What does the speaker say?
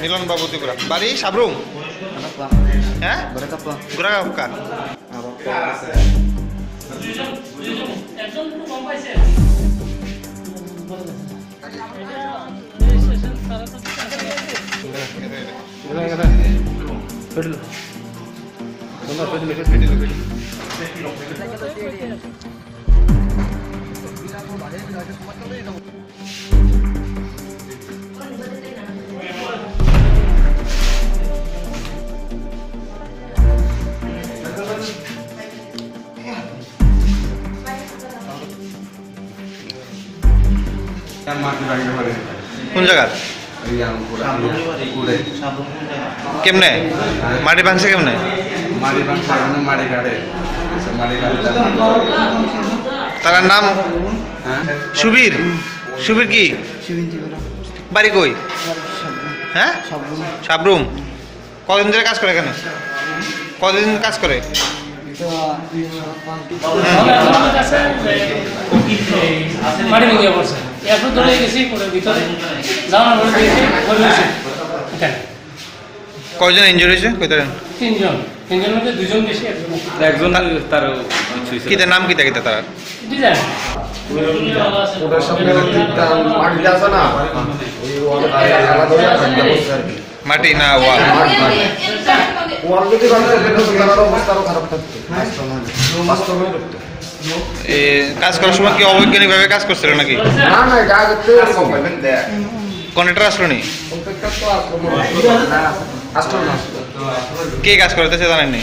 মিলন বাবু ত্রিপুরা বাড়ি সাবরুম হ্যাঁ গোরা কাকা কোন জায়গা কেমনে মাটি ভাঙছে কেমনে তার নাম সুবীর সুবীর কি বাড়ি কই হ্যাঁ সাবরুম কদিন ধরে কাজ করে এখানে কদিন কাজ করে কয়জন ইনজুরি হয়েছে তিনজন মধ্যে দুজন বেশি একজন তার কিতা নাম কিতা কিতা তার মাটি না ওয়াল কাজ করার সময় কি অবৈজ্ঞানিক ভাবে কাজ করছিল নাকি কন্ট্রাক্টর আসলো নি কে কাজ করতেছে জানেননি